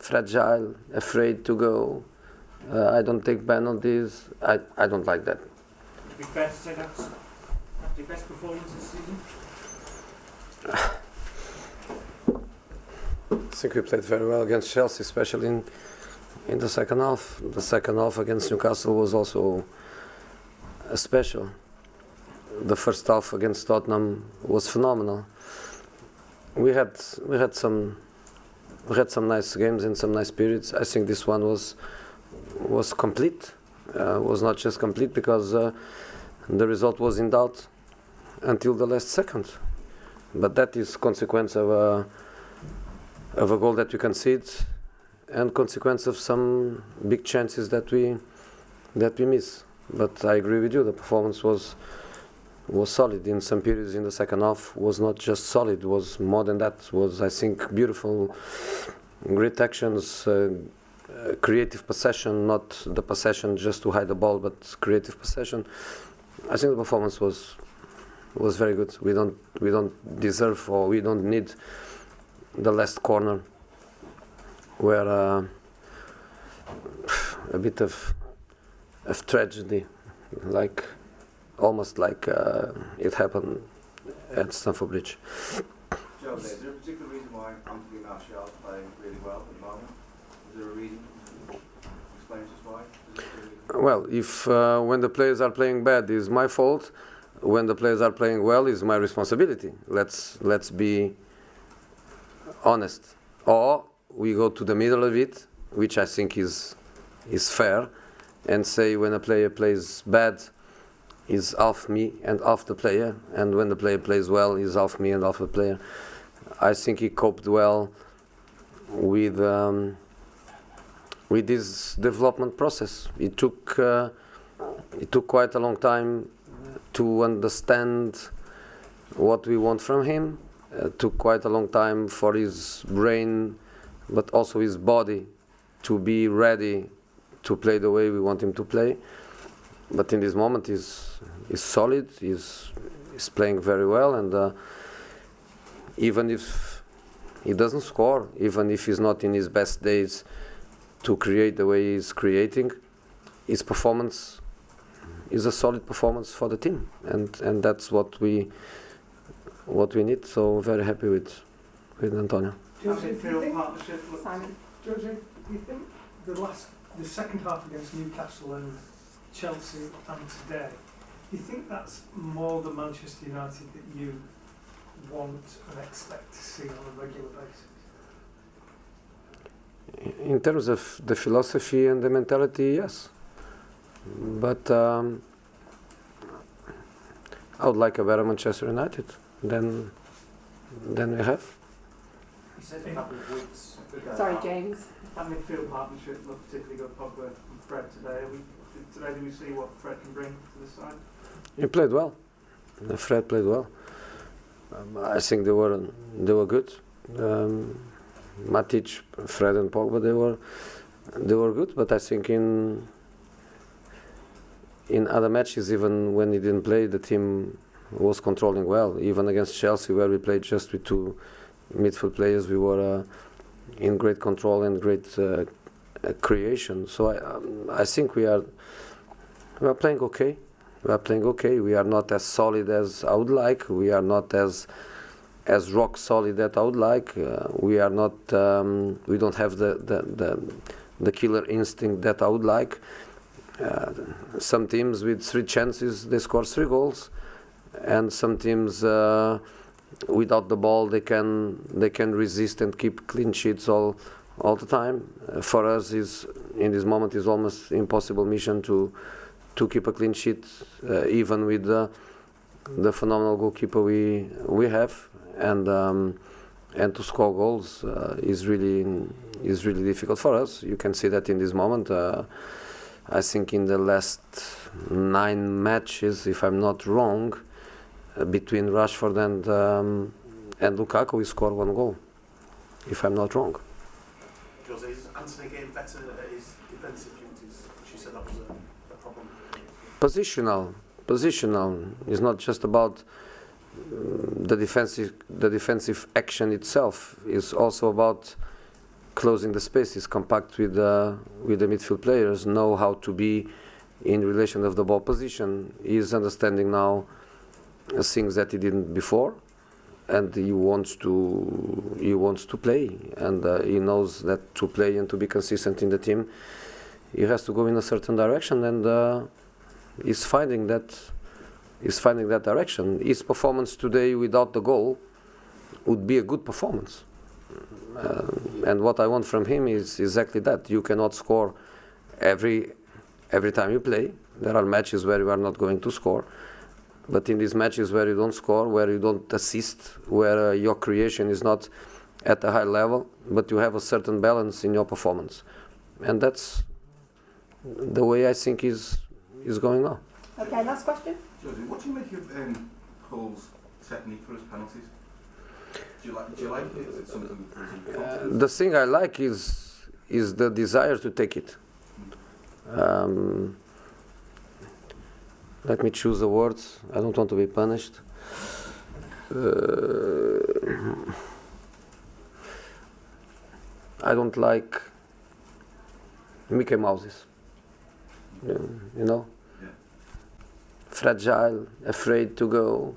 fragile, afraid to go. I don't take penalties. I don't like that. Would it be fair to say that's your best performance this season? I think we played very well against Chelsea, especially in the second half. The second half against Newcastle was also special. The first half against Tottenham was phenomenal. We had some nice games and some nice periods. I think this one was complete. Was not just complete because the result was in doubt until the last second. But that is consequence of a goal that we concede and consequence of some big chances that we miss. But I agree with you. The performance was solid in some periods in the second half. Was not just solid. Was more than that. Was, I think, beautiful, great actions, creative possession. Not the possession just to hide the ball, but creative possession. I think the performance was very good. We don't deserve or we don't need the last corner where a bit of tragedy, like almost like it happened at Stamford Bridge. Jose, is there a particular reason why Anthony Martial is playing really well at the moment? Is there a reason? Explain to us why. Well, if when the players are playing bad is my fault, when the players are playing well is my responsibility. Let's be honest. Or we go to the middle of it, which I think is fair, and say when a player plays bad is half me and half the player, and when the player plays well is half me and half the player. I think he coped well with this development process. It took quite a long time to understand what we want from him. Took quite a long time for his brain, but also his body, to be ready to play the way we want him to play. But in this moment, he's solid. He's playing very well, and even if he doesn't score, even if he's not in his best days to create the way he's creating, his performance is a solid performance for the team, and that's what we need. So very happy with Antonio. Jose, Simon. Jose, do you think the second half against Newcastle and Chelsea and today, do you think that's more the Manchester United that you want and expect to see on a regular basis? In terms of the philosophy and the mentality, yes. But I would like a better Manchester United than we have. You said a couple of weeks ago. Sorry, James. That midfield partnership looked particularly good, Pogba and Fred today. Did we see what Fred can bring to the side? He played well. Fred played well. I think they were good. Matic, Fred, and Pogba, they were good. But I think in other matches, even when he didn't play, the team was controlling well. Even against Chelsea, where we played just with two midfield players, we were in great control and great creation. So I think we are playing okay. We are playing okay. We are not as solid as I would like. We are not as rock solid that I would like. We are not. We don't have the killer instinct that I would like. Some teams with 3 chances they score 3 goals, and some teams without the ball they can resist and keep clean sheets all the time. For us, in this moment is almost impossible mission to keep a clean sheet, even with the phenomenal goalkeeper we have, and to score goals is really difficult for us. You can see that in this moment. I think in the last 9 matches, if I'm not wrong, between Rashford and Lukaku, we scored 1 goal, if I'm not wrong. Jose, is Anthony getting better at his defensive duties? She said that was a problem. Positional is not just about the defensive action itself. It's also about closing the spaces, compact with the midfield players, know how to be in relation of the ball position. He's understanding now things that he didn't before, and he wants to play, and he knows that to play and to be consistent in the team, he has to go in a certain direction, and he's finding that direction. His performance today without the goal would be a good performance. And what I want from him is exactly that. You cannot score every time you play. There are matches where you are not going to score. But in these matches where you don't score, where you don't assist, where your creation is not at a high level, but you have a certain balance in your performance. And that's the way I think is going now. Okay, last question. Jose, what do you make of Paul's technique for his penalties? Do you like it? Is it something that The thing I like is the desire to take it. Let me choose the words. I don't want to be punished. I don't like Mickey Mouses. You know? Yeah. Fragile, afraid to go.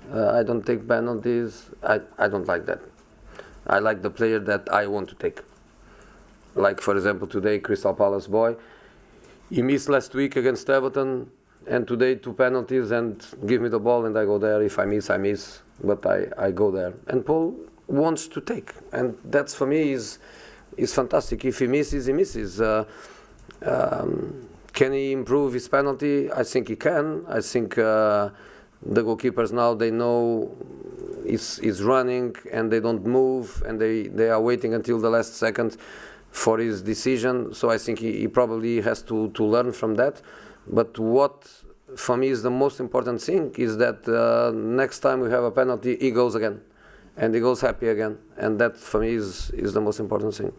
I don't take penalties. I don't like that. I like the player that I want to take. Like, for example, today, Crystal Palace boy. He missed last week against Everton, and today 2 penalties, and give me the ball and I go there. If I miss, I miss, but I go there. And Paul wants to take, and that's for me is fantastic. If he misses, he misses. Can he improve his penalty? I think he can. I think the goalkeepers now, they know he's running and they don't move, and they are waiting until the last second for his decision. So I think he probably has to learn from that. But what for me is the most important thing is that next time we have a penalty, he goes again, and he goes happy again, and that for me is the most important thing.